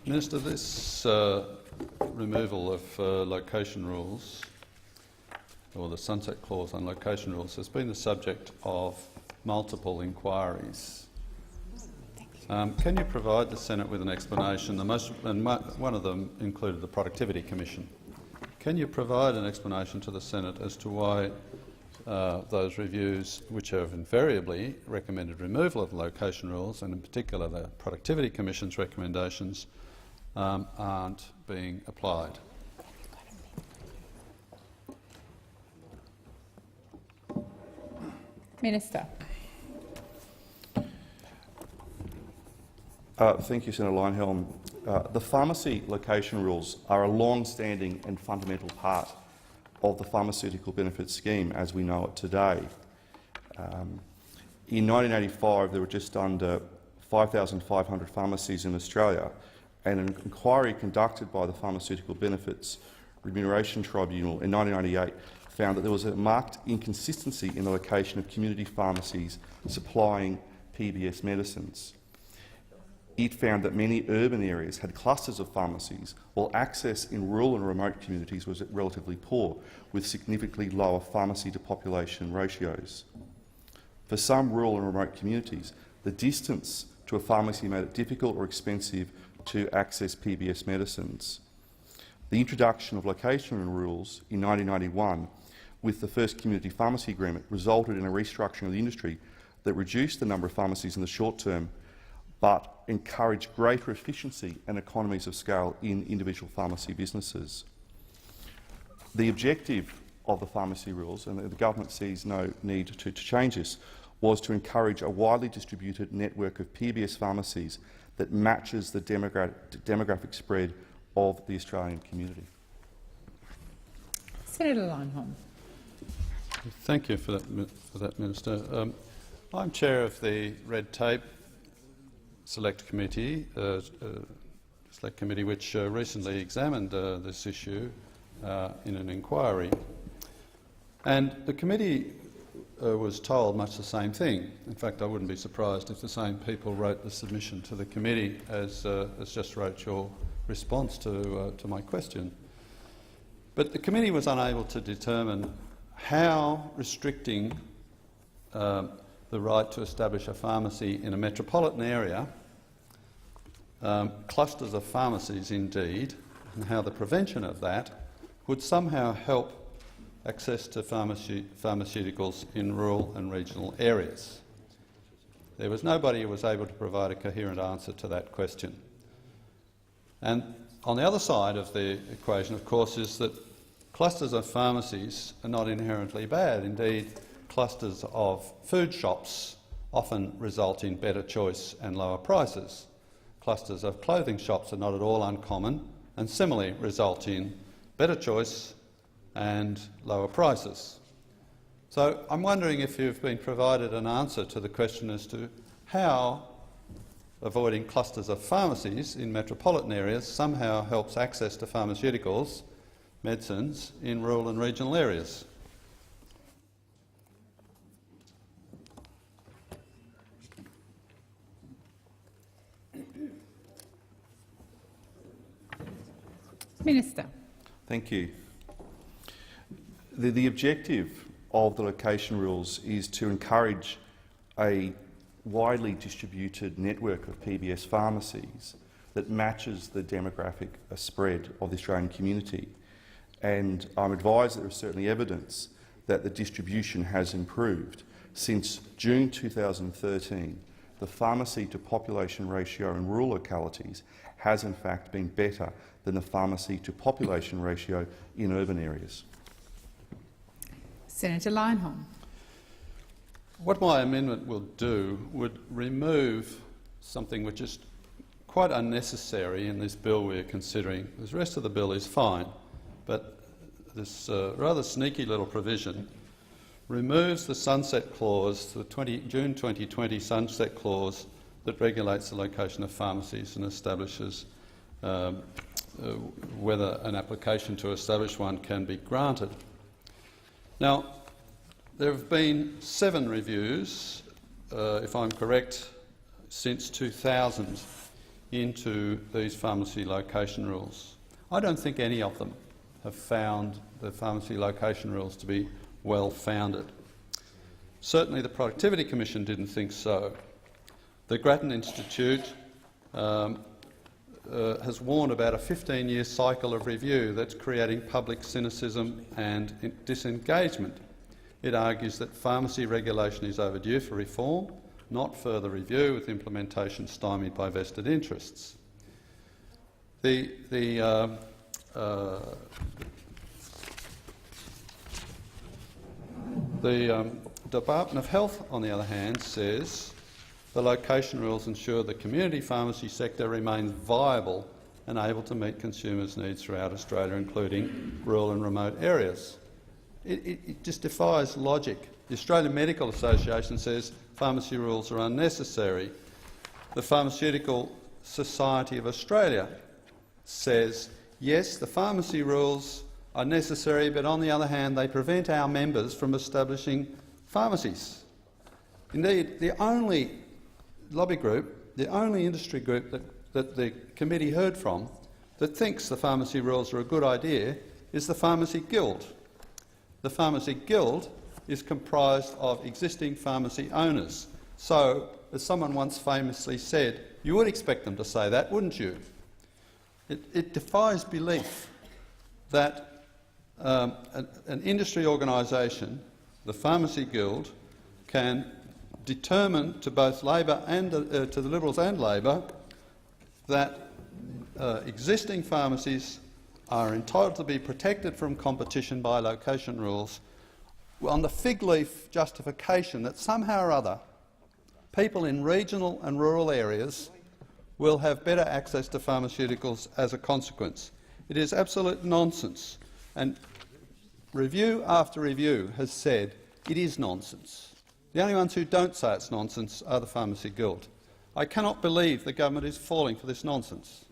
Minister, this removal of location rules, or the sunset clause on location rules, has been the subject of multiple inquiries. Can you provide the Senate with an explanation? One of them included the Productivity Commission. Can you provide an explanation to the Senate as to why those reviews, which have invariably recommended removal of the location rules, and in particular the Productivity Commission's recommendations, aren't being applied? Minister. Thank you, Senator Leyonhjelm. The pharmacy location rules are a long-standing and fundamental part of the pharmaceutical benefits scheme as we know it today. In 1985, there were just under 5,500 pharmacies in Australia, and an inquiry conducted by the Pharmaceutical Benefits Remuneration Tribunal in 1998 found that there was a marked inconsistency in the location of community pharmacies supplying PBS medicines. It found that many urban areas had clusters of pharmacies, while access in rural and remote communities was relatively poor, with significantly lower pharmacy-to-population ratios. For some rural and remote communities, the distance to a pharmacy made it difficult or expensive to access PBS medicines. The introduction of location rules in 1991 with the first community pharmacy agreement resulted in a restructuring of the industry that reduced the number of pharmacies in the short term but encouraged greater efficiency and economies of scale in individual pharmacy businesses. The objective of the pharmacy rules, and the government sees no need to change this, was to encourage a widely distributed network of PBS pharmacies that matches the demographic spread of the Australian community. Senator Leyonhjelm. Thank you for that, Minister. I'm chair of the Red Tape Select Committee, which recently examined this issue in an inquiry, and the committee was told much the same thing. In fact, I wouldn't be surprised if the same people wrote the submission to the committee as just wrote your response to my question. But the committee was unable to determine how restricting the right to establish a pharmacy in a metropolitan area, clusters of pharmacies indeed, and how the prevention of that would somehow help access to pharmaceuticals in rural and regional areas. There was nobody who was able to provide a coherent answer to that question. And on the other side of the equation, of course, is that clusters of pharmacies are not inherently bad. Indeed, clusters of food shops often result in better choice and lower prices. Clusters of clothing shops are not at all uncommon and similarly result in better choice and lower prices. So I'm wondering if you've been provided an answer to the question as to how avoiding clusters of pharmacies in metropolitan areas somehow helps access to pharmaceuticals, medicines, in rural and regional areas. Minister. Thank you. The objective of the location rules is to encourage a widely distributed network of PBS pharmacies that matches the demographic spread of the Australian community. And I'm advised that there is certainly evidence that the distribution has improved. Since June 2013, the pharmacy-to-population ratio in rural localities has in fact been better than the pharmacy-to-population ratio in urban areas. Senator Leyonhjelm. What my amendment will do would remove something which is quite unnecessary in this bill we're considering. The rest of the bill is fine, but this rather sneaky little provision removes the sunset clause, the June 2020 sunset clause that regulates the location of pharmacies and establishes whether an application to establish one can be granted. Now, there have been 7 reviews, if I'm correct, since 2000 into these pharmacy location rules. I don't think any of them have found the pharmacy location rules to be well-founded. Certainly the Productivity Commission didn't think so. The Grattan Institute has warned about a 15-year cycle of review that's creating public cynicism and disengagement. It argues that pharmacy regulation is overdue for reform, not further review, with implementation stymied by vested interests. The Department of Health, on the other hand, says the location rules ensure the community pharmacy sector remains viable and able to meet consumers' needs throughout Australia, including rural and remote areas. It just defies logic. The Australian Medical Association says pharmacy rules are unnecessary. The Pharmaceutical Society of Australia says, yes, the pharmacy rules are necessary, but on the other hand they prevent our members from establishing pharmacies. Indeed, the only lobby group, the only industry group that the committee heard from that thinks the pharmacy rules are a good idea is the Pharmacy Guild. The Pharmacy Guild is comprised of existing pharmacy owners. So, as someone once famously said, you would expect them to say that, wouldn't you? It defies belief that an industry organisation, the Pharmacy Guild, can determine to both Labor and to the Liberals and Labor that existing pharmacies are entitled to be protected from competition by location rules on the fig leaf justification that somehow or other people in regional and rural areas will have better access to pharmaceuticals as a consequence. It is absolute nonsense, and review after review has said it is nonsense. The only ones who don't say it's nonsense are the Pharmacy Guild. I cannot believe the government is falling for this nonsense.